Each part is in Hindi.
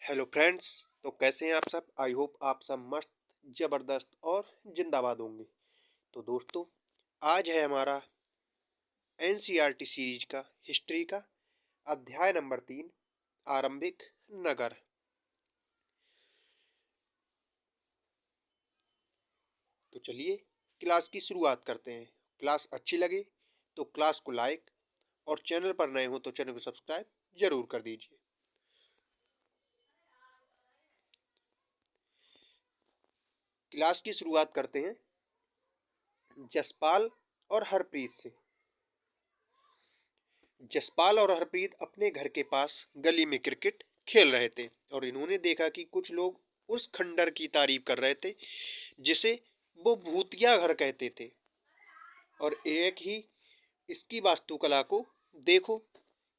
Hello friends. तो कैसे हैं आप सब? आई होप आप सब मस्त, ज़बरदस्त और जिंदाबाद होंगे। तो दोस्तों, आज है हमारा एनसीईआरटी सीरीज का हिस्ट्री का अध्याय नंबर 3, आरंभिक नगर। तो चलिए क्लास की शुरुआत करते हैं। क्लास अच्छी लगे तो क्लास को लाइक और चैनल पर नए हो तो चैनल को सब्सक्राइब जरूर कर दीजिए। क्लास की शुरुआत करते हैं जसपाल और हरप्रीत से। जसपाल और हरप्रीत अपने घर के पास गली में क्रिकेट खेल रहे थे और इन्होंने देखा कि कुछ लोग उस खंडर की तारीफ कर रहे थे जिसे वो भूतिया घर कहते थे। और एक ही इसकी वास्तुकला को देखो,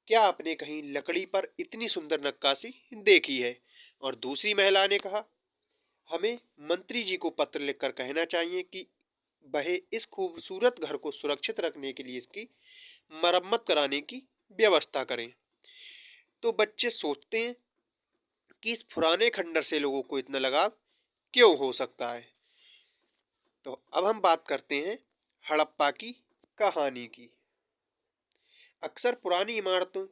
क्या आपने कहीं लकड़ी पर इतनी सुंदर नक्काशी देखी है? और दूसरी महिला ने कहा, हमें मंत्री जी को पत्र लिखकर कहना चाहिए कि वह इस खूबसूरत घर को सुरक्षित रखने के लिए इसकी मरम्मत कराने की व्यवस्था करें। तो बच्चे सोचते हैं कि इस पुराने खंडर से लोगों को इतना लगाव क्यों हो सकता है। तो अब हम बात करते हैं हड़प्पा की कहानी की। अक्सर पुरानी इमारतें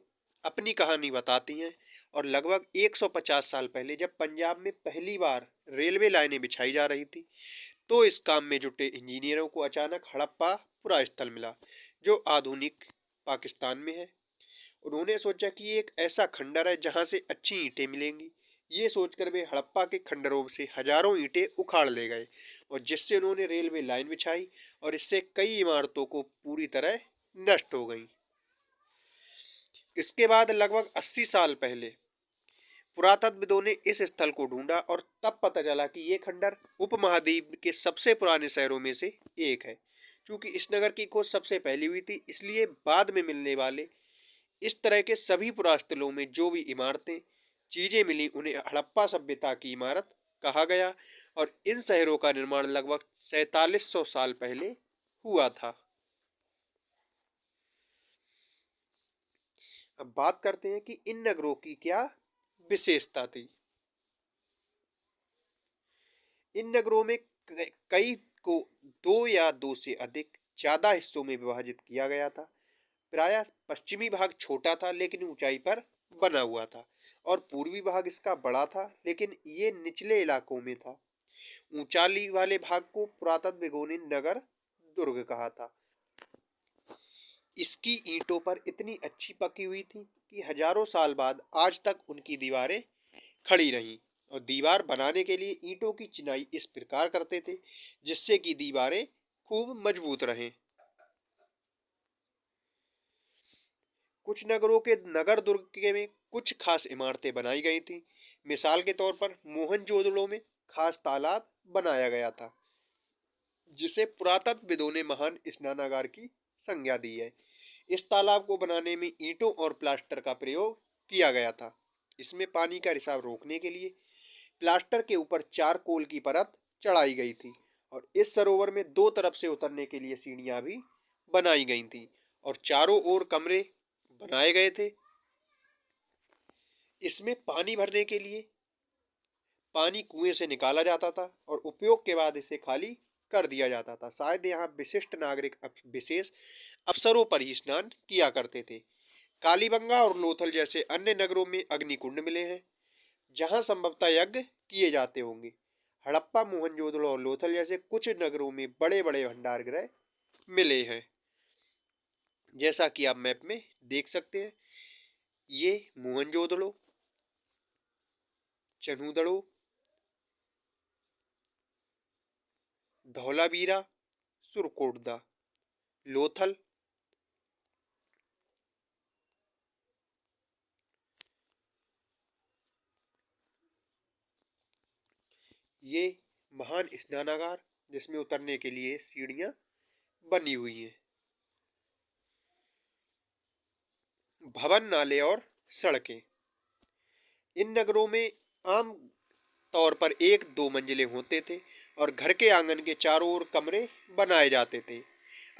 अपनी कहानी बताती हैं और लगभग 150 साल पहले जब पंजाब में पहली बार रेलवे लाइनें बिछाई जा रही थी, तो इस काम में जुटे इंजीनियरों को अचानक हड़प्पा पुरा स्थल मिला, जो आधुनिक पाकिस्तान में है। उन्होंने सोचा कि ये एक ऐसा खंडर है जहां से अच्छी ईंटें मिलेंगी। ये सोचकर वे हड़प्पा के खंडरों से हजारों ईंटें उखाड़ ले गए और जिससे उन्होंने रेलवे लाइन बिछाई और इससे कई इमारतों को पूरी तरह नष्ट हो गई। इसके बाद लगभग 80 साल पहले पुरातत्वविदों ने इस स्थल को ढूंढा और तब पता चला कि ये खंडर उपमहाद्वीप के सबसे पुराने शहरों में से एक है। क्योंकि इस नगर की खोज सबसे पहले हुई थी, इसलिए बाद में मिलने वाले इस तरह के सभी पुरास्थलों में जो भी इमारतें चीजें मिली उन्हें हड़प्पा सभ्यता की इमारत कहा गया। और इन शहरों का निर्माण लगभग 4700 साल पहले हुआ था। अब बात करते हैं कि इन नगरों की क्या विशेषता थी। इन नगरों में कई को दो या दो से अधिक ज्यादा हिस्सों में विभाजित किया गया था। प्रायः पश्चिमी भाग छोटा था लेकिन ऊंचाई पर बना हुआ था और पूर्वी भाग इसका बड़ा था लेकिन ये निचले इलाकों में था। ऊंचाई वाले भाग को पुरातत्वविदों ने नगर दुर्ग कहा था। इसकी ईंटों पर इतनी अच्छी पकी हुई थी कि हजारों साल बाद आज तक उनकी दीवारें खड़ी रहीं। और दीवार बनाने के लिए ईंटों की चिनाई इस प्रकार करते थे जिससे कि दीवारें खूब मजबूत रहें। कुछ नगरों के नगर दुर्ग के में कुछ खास इमारतें बनाई गई थी। मिसाल के तौर पर मोहनजोदड़ो में खास तालाब बनाया गया था जिसे पुरातत्वविदों ने महान स्नानागार की संज्ञा दी है। इस तालाब को बनाने में ईंटों और प्लास्टर का प्रयोग किया गया था। इसमें पानी का रिसाव रोकने के लिए प्लास्टर के ऊपर चारकोल की परत चढ़ाई गई थी और इस सरोवर में दो तरफ से उतरने के लिए सीढ़ियां भी बनाई गई थी और चारों ओर कमरे बनाए गए थे। इसमें पानी भरने के लिए पानी कुएं से निकाला जाता था और उपयोग के बाद इसे खाली कर दिया जाता था। शायद यहाँ विशिष्ट नागरिक विशेष अवसरों पर ही स्नान किया करते थे। कालीबंगा और लोथल जैसे अन्य नगरों में अग्निकुंड मिले हैं जहां संभवतः यज्ञ किए जाते होंगे। हड़प्पा, मोहनजोदड़ो और लोथल जैसे कुछ नगरों में बड़े बड़े भंडार गृह मिले हैं, जैसा कि आप मैप में देख सकते हैं। ये मोहनजोदड़ो, चनूदड़ो, धौलावीरा, सुरकोटदा, लोथल, ये महान स्नानागार जिसमें उतरने के लिए सीढ़ियां बनी हुई हैं। भवन, नाले और सड़कें। इन नगरों में आम तौर पर एक दो मंजिलें होते थे और घर के आंगन के चारों ओर कमरे बनाए जाते थे।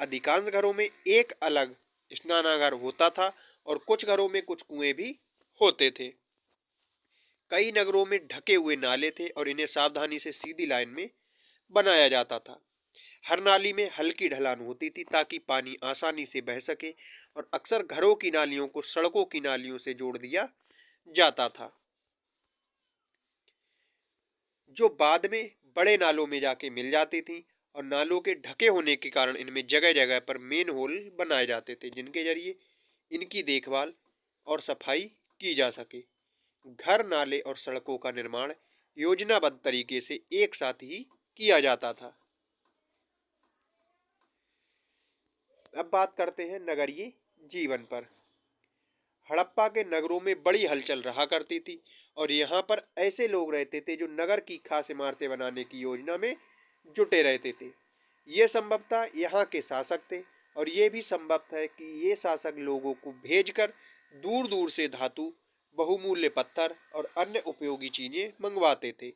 अधिकांश घरों में एक अलग स्नानागार होता था और कुछ घरों में कुछ कुएं भी होते थे। कई नगरों में ढके हुए नाले थे और इन्हें सावधानी से सीधी लाइन में बनाया जाता था। हर नाली में हल्की ढलान होती थी ताकि पानी आसानी से बह सके, और अक्सर घरों की नालियों को सड़कों की नालियों से जोड़ दिया जाता था, जो बाद में बड़े नालों में जाके मिल जाती थी। और नालों के ढके होने के कारण इनमें जगह जगह पर मेन होल बनाए जाते थे, जिनके जरिए इनकी देखभाल और सफाई की जा सके। घर, नाले और सड़कों का निर्माण योजनाबद्ध तरीके से एक साथ ही किया जाता था। अब बात करते हैं नगरीय जीवन पर। हड़प्पा के नगरों में बड़ी हलचल रहा करती थी, और यहाँ पर ऐसे लोग रहते थे जो नगर की खास इमारतें बनाने की योजना में जुटे रहते थे। ये संभवतः यहाँ के शासक थे, और ये भी संभव है कि ये शासक लोगों को भेजकर दूर दूर से धातु, बहुमूल्य पत्थर और अन्य उपयोगी चीजें मंगवाते थे।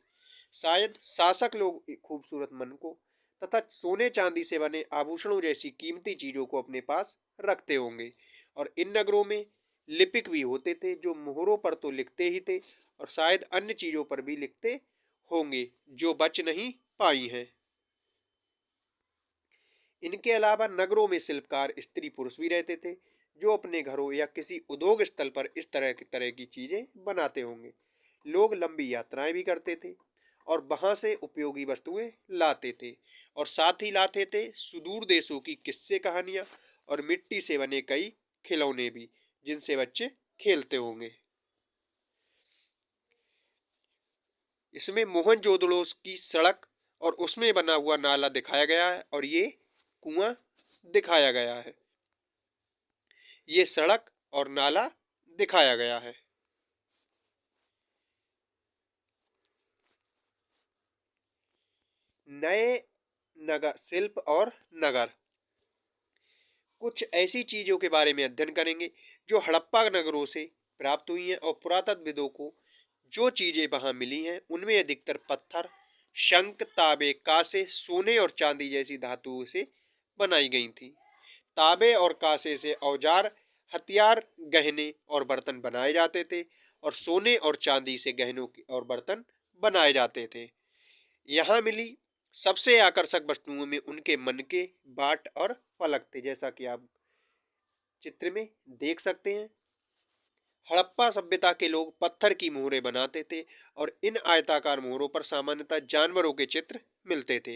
शायद शासक लोग एक खूबसूरत मनकों तथा सोने चांदी से बने आभूषणों जैसी कीमती चीजों को अपने पास रखते होंगे। और इन नगरों में लिपिक भी होते थे, जो मोहरों पर तो लिखते ही थे और शायद अन्य चीजों पर भी लिखते होंगे जो बच नहीं पाई हैं। इनके अलावा नगरों में शिल्पकार स्त्री पुरुष भी रहते थे, जो अपने घरों या किसी उद्योग स्थल पर इस तरह की चीजें बनाते होंगे। लोग लंबी यात्राएं भी करते थे और वहां से उपयोगी वस्तुएं लाते थे, और साथ ही लाते थे सुदूर देशों की किस्से कहानियां और मिट्टी से बने कई खिलौने भी, जिनसे बच्चे खेलते होंगे। इसमें मोहनजोदड़ो की सड़क और उसमें बना हुआ नाला दिखाया गया है, और ये कुआं दिखाया गया है। ये सड़क और नाला दिखाया गया है। नए नगर शिल्प और नगर। कुछ ऐसी चीजों के बारे में अध्ययन करेंगे जो हड़प्पा नगरों से प्राप्त हुई हैं, और पुरातत्वविदों को जो चीजें वहां मिली हैं उनमें अधिकतर पत्थर, शंख, तांबे, कांसे, सोने और चांदी जैसी धातुओं से बनाई गई थी। तांबे और कांसे से औजार, हथियार, गहने और बर्तन बनाए जाते थे, और सोने और चांदी से गहनों और बर्तन बनाए जाते थे। यहाँ मिली सबसे आकर्षक वस्तुओं में उनके मनके, बाट और फलक थे, जैसा कि आप चित्र में देख सकते हैं। हड़प्पा सभ्यता के लोग पत्थर की मोहरें बनाते थे, और इन आयताकार मोहरों पर सामान्यतः जानवरों के चित्र मिलते थे।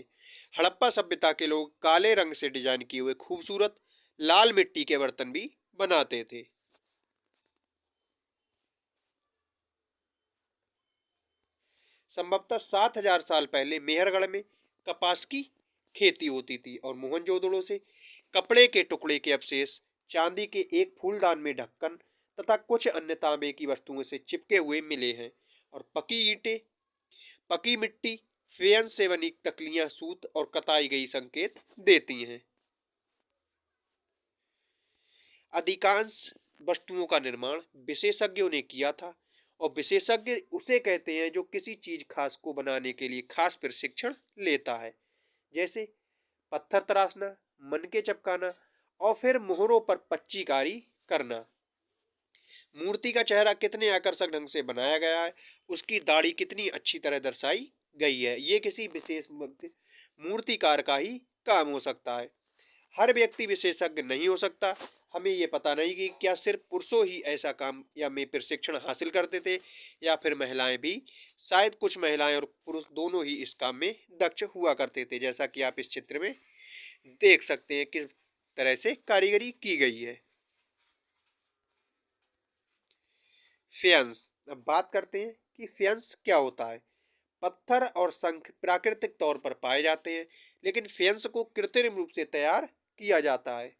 हड़प्पा सभ्यता के लोग काले रंग से डिजाइन किए हुए खूबसूरत लाल मिट्टी के बर्तन भी बनाते थे। संभवतः 7,000 साल पहले मेहरगढ़ में कपास की खेती होती थी, और मोहनजोदड़ो से कपड़े के टुकड़े के अवशेष, चांदी के एक फूलदान में ढक्कन तथा कुछ अन्य तांबे की वस्तुओं से चिपके हुए मिले हैं। और पकी ईंटें, पकी मिट्टी, फेयन से बनी तकलियां सूत और कताई गई संकेत देती हैं। अधिकांश वस्तुओं का निर्माण विशेषज्ञों ने किया था, और विशेषज्ञ उसे कहते हैं जो किसी चीज खास को बनाने के लिए खास प्रशिक्षण लेता है, जैसे पत्थर तराशना, मनके चपकाना और फिर मोहरों पर पच्चीकारी करना। मूर्ति का चेहरा कितने आकर्षक ढंग से बनाया गया है, उसकी दाढ़ी कितनी अच्छी तरह दर्शाई गई है, ये किसी विशेष मूर्तिकार का ही काम हो सकता है। हर व्यक्ति विशेषज्ञ नहीं हो सकता। हमें ये पता नहीं कि क्या सिर्फ पुरुषों ही ऐसा काम या में प्रशिक्षण हासिल करते थे, या फिर महिलाएं भी। शायद कुछ महिलाएं और पुरुष दोनों ही इस काम में दक्ष हुआ करते थे, जैसा कि आप इस चित्र में देख सकते हैं किस तरह से कारीगरी की गई है। फेयंस। अब बात करते हैं कि फेयंस क्या होता है। पत्थर और शंख प्राकृतिक तौर पर पाए जाते हैं, लेकिन फेयंस को कृत्रिम रूप से तैयार किया जाता है।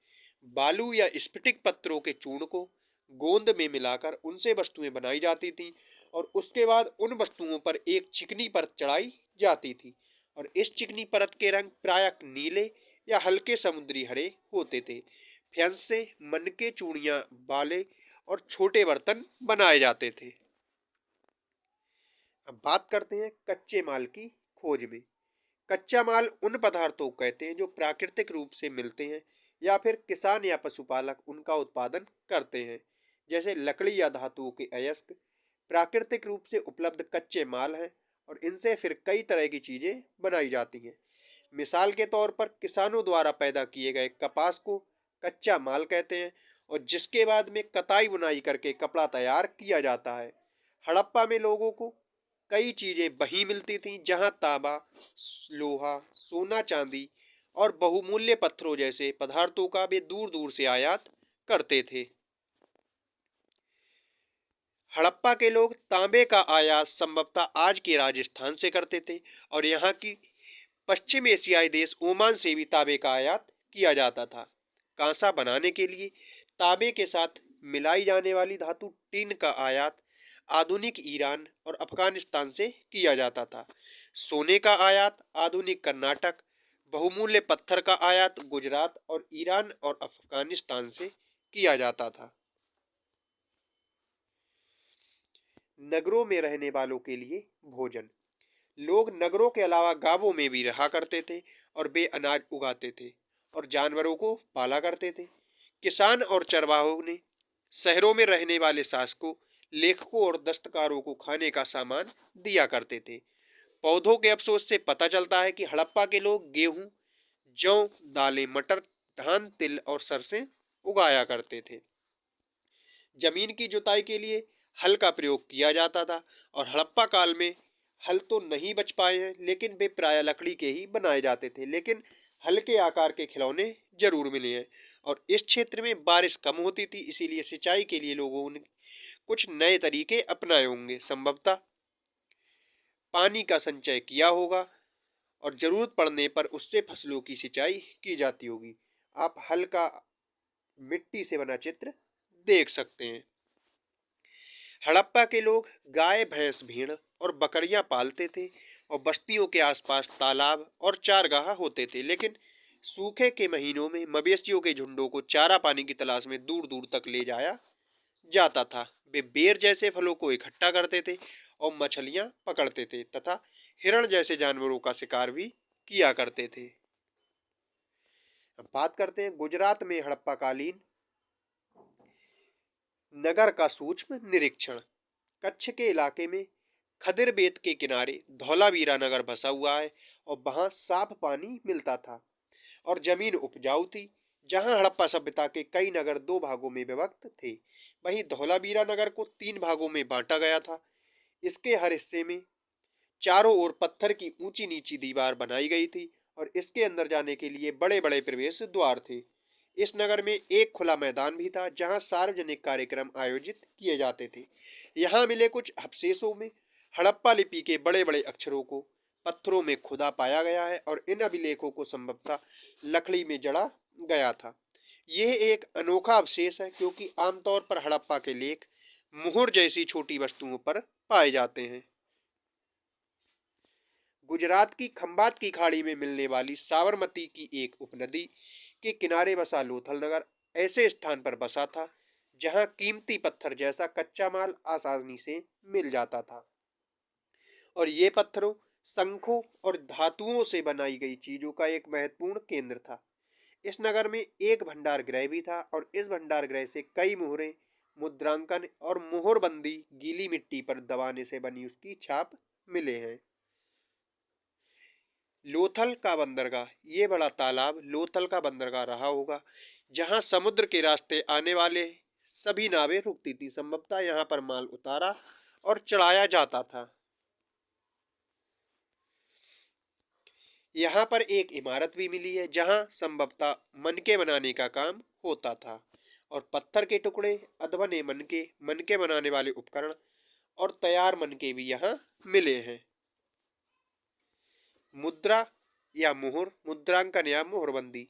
बालू या स्फटिक पत्थरों के चूर्ण को गोंद में मिलाकर उनसे वस्तुएं बनाई जाती थीं, और उसके बाद उन वस्तुओं पर एक चिकनी परत चढ़ाई जाती थी, और इस चिकनी परत के रंग प्रायः नीले या हल्के समुद्री हरे होते थे। फेयंस से मनके, चूड़ियां, बाले और छोटे बर्तन बनाए जाते थे। अब बात करते हैं कच्चे माल की खोज में। कच्चा माल उन पदार्थों को कहते हैं जो प्राकृतिक रूप से मिलते हैं, या फिर किसान या पशुपालक उनका उत्पादन करते हैं, जैसे लकड़ी या धातुओं के अयस्क, प्राकृतिक रूप से उपलब्ध कच्चे माल हैं और इनसे फिर कई तरह की चीजें बनाई जाती हैं। मिसाल के तौर पर किसानों द्वारा पैदा किए गए कपास को कच्चा माल कहते हैं और जिसके बाद में कताई बुनाई करके कपड़ा तैयार किया जाता है। हड़प्पा में लोगों को कई चीजें वहीं मिलती थीं, जहां तांबा, लोहा, सोना, चांदी और बहुमूल्य पत्थरों जैसे पदार्थों का वे दूर दूर से आयात करते थे। हड़प्पा के लोग तांबे का आयात संभवतः आज के राजस्थान से करते थे और यहाँ की पश्चिम एशियाई देश ओमान से भी तांबे का आयात किया जाता था। कांसा बनाने के लिए तांबे के साथ मिलाई जाने वाली धातु टिन का आयात आधुनिक ईरान और अफगानिस्तान से किया जाता था। सोने का आयात आधुनिक कर्नाटक, बहुमूल्य पत्थर का आयात गुजरात और ईरान और अफगानिस्तान से किया जाता था। नगरों में रहने वालों के लिए भोजन। लोग नगरों के अलावा गांवों में भी रहा करते थे और वे अनाज उगाते थे और जानवरों को पाला करते थे। किसान और चरवाहों ने शहरों में रहने वाले शासकों, लेखकों और दस्तकारों को खाने का सामान दिया करते थे। पौधों के अवशेष से पता चलता है कि हड़प्पा के लोग गेहूं, जौ, दालें, मटर, धान, तिल और सरसें उगाया करते थे। जमीन की जुताई के लिए हल का प्रयोग किया जाता था और हड़प्पा काल में हल तो नहीं बच पाए हैं, लेकिन वे प्राय लकड़ी के ही बनाए जाते थे। लेकिन हल्के आकार के खिलौने जरूर मिले हैं और इस क्षेत्र में बारिश कम होती थी, इसीलिए सिंचाई के लिए लोगों ने कुछ नए तरीके अपनाए होंगे। संभवतः पानी का संचय किया होगा और जरूरत पड़ने पर उससे फसलों की सिंचाई की जाती होगी। आप हल का मिट्टी से बना चित्र देख सकते हैं। हड़प्पा के लोग गाय, भैंस, भेड़ और बकरियां पालते थे और बस्तियों के आसपास तालाब और चारगाह होते थे। लेकिन सूखे के महीनों में मवेशियों के झुंडों को चारा पानी की तलाश में दूर दूर तक ले जाया जाता था। वे बेर जैसे फलों को इकट्ठा करते थे और मछलियां पकड़ते थे तथा हिरण जैसे जानवरों का शिकार भी किया करते थे। अब बात करते हैं गुजरात में हड़प्पा कालीन नगर का सूक्ष्म निरीक्षण। कच्छ के इलाके में खदिर बेत के किनारे धौलावीरा नगर बसा हुआ है और वहां साफ पानी मिलता था और जमीन उपजाऊ थी। जहां हड़प्पा सभ्यता के कई नगर दो भागों में विभक्त थे, वहीं धौलावीरा नगर को तीन भागों में बांटा गया था। इसके हर हिस्से में चारों ओर पत्थर की ऊंची नीची दीवार बनाई गई थी और इसके अंदर जाने के लिए बड़े बड़े प्रवेश द्वार थे। इस नगर में एक खुला मैदान भी था जहां सार्वजनिक कार्यक्रम आयोजित किए जाते थे। यहाँ मिले कुछ अवशेषों में हड़प्पा लिपि के बड़े बड़े अक्षरों को पत्थरों में खुदा पाया गया है और इन अभिलेखों को संभवतः लकड़ी में जड़ा गया था। यह एक अनोखा अवशेष है क्योंकि आमतौर पर हड़प्पा के लेख मुहर जैसी छोटी वस्तुओं पर पाए जाते हैं। गुजरात की खंबात की खाड़ी में मिलने वाली साबरमती की एक उपनदी के किनारे बसा लोथल नगर ऐसे स्थान पर बसा था जहां कीमती पत्थर जैसा कच्चा माल आसानी से मिल जाता था और ये पत्थरों, शंखों और धातुओं से बनाई गई चीजों का एक महत्वपूर्ण केंद्र था। इस नगर में एक भंडार गृह भी था और इस भंडार गृह से कई मोहरें, मुद्रांकन और मोहरबंदी गीली मिट्टी पर दबाने से बनी उसकी छाप मिले हैं। लोथल का बंदरगाह, ये बड़ा तालाब लोथल का बंदरगाह रहा होगा जहां समुद्र के रास्ते आने वाले सभी नावें रुकती थी। संभवतः यहाँ पर माल उतारा और चढ़ाया जाता था। यहाँ पर एक इमारत भी मिली है जहां संभवतः मनके बनाने का काम होता था और पत्थर के टुकड़े, अधबने मनके बनाने वाले उपकरण और तैयार मनके भी यहाँ मिले हैं। मुद्रा या मुहर, मुद्रांकन या मोहरबंदी।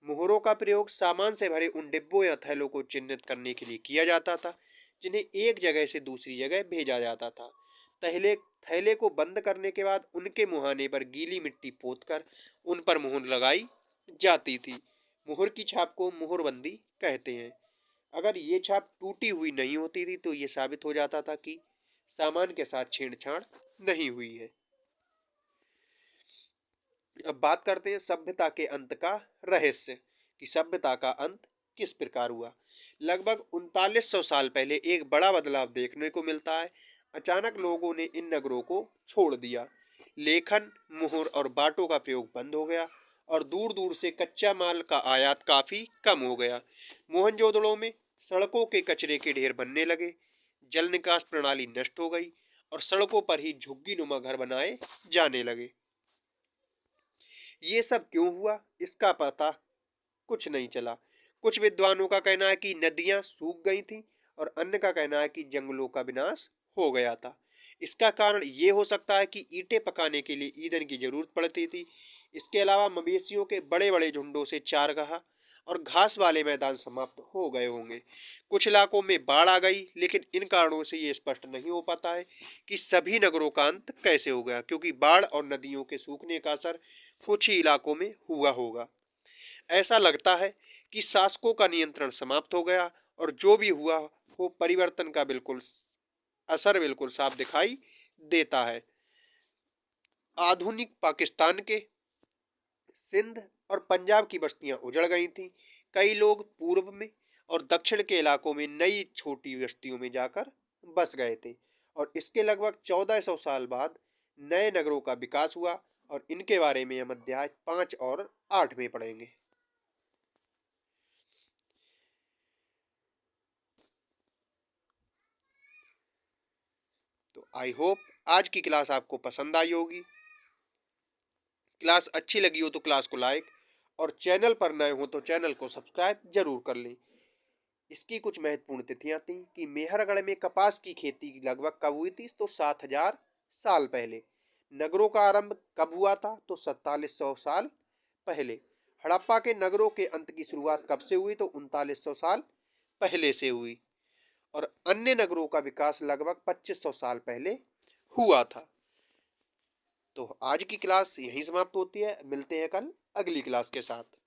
मुहरों का प्रयोग सामान से भरे उन डिब्बों या थैलों को चिन्हित करने के लिए किया जाता था जिन्हें एक जगह से दूसरी जगह भेजा जाता था। थैले थैले को बंद करने के बाद उनके मुहाने पर गीली मिट्टी पोतकर उन पर मुहर लगाई जाती थी। मुहर की छाप को मुहरबंदी कहते हैं। अगर ये छाप टूटी हुई नहीं होती थी तो ये साबित हो जाता था कि सामान के साथ छेड़छाड़ नहीं हुई है। अब बात करते हैं सभ्यता के अंत का रहस्य कि सभ्यता का अंत किस प्रकार हुआ। लगभग 3900 साल पहले एक बड़ा बदलाव देखने को मिलता है। अचानक लोगों ने इन नगरों को छोड़ दिया। लेखन, मुहर और बाटों का प्रयोग बंद हो गया और दूर दूर से कच्चा माल का आयात काफी कम हो गया। मोहनजोदड़ो में सड़कों के कचरे के ढेर बनने लगे, जल निकास प्रणाली नष्ट हो गई और सड़कों पर ही झुग्गी नुमा घर बनाए जाने लगे। ये सब क्यों हुआ, इसका पता कुछ नहीं चला। कुछ विद्वानों का कहना है कि नदियां सूख गई थीं और अन्य का कहना है कि जंगलों का विनाश हो गया था। इसका कारण ये हो सकता है कि ईंटें पकाने के लिए ईंधन की जरूरत पड़ती थी। इसके अलावा मवेशियों के बड़े बड़े झुंडों से चारगाह और घास वाले मैदान समाप्त हो गए होंगे। कुछ इलाकों में बाढ़ आ गई, लेकिन इन कारणों से ये स्पष्ट नहीं हो पाता है कि सभी नगरों का अंत कैसे हो गया, क्योंकि बाढ़ और नदियों के सूखने का असर कुछ ही इलाकों में हुआ होगा। ऐसा लगता है कि शासकों का नियंत्रण समाप्त हो गया और जो भी हुआ वो परिवर्तन का बिल्कुल असर बिल्कुल साफ दिखाई देता है। आधुनिक पाकिस्तान के सिंध और पंजाब की बस्तियां उजड़ गई थीं। कई लोग पूर्व में और दक्षिण के इलाकों में नई छोटी बस्तियों में जाकर बस गए थे और इसके लगभग 1400 साल बाद नए नगरों का विकास हुआ और इनके बारे में हम अध्याय 5 और 8 में पढ़ेंगे। तो आई होप आज की क्लास आपको पसंद आई होगी। क्लास अच्छी लगी हो तो क्लास को लाइक और चैनल पर नए हो तो चैनल को सब्सक्राइब जरूर कर लें। इसकी कुछ महत्वपूर्ण तिथियां थी कि मेहरगढ़ में कपास की खेती लगभग कब हुई थी, तो 7000 साल पहले। नगरों का आरंभ कब हुआ था, तो 4700 साल पहले। हड़प्पा के नगरों के अंत की शुरुआत कब से हुई, तो 3900 साल पहले से हुई और अन्य नगरों का विकास लगभग 2500 साल पहले हुआ था। तो आज की क्लास यहीं समाप्त होती है। मिलते हैं कल अगली क्लास के साथ।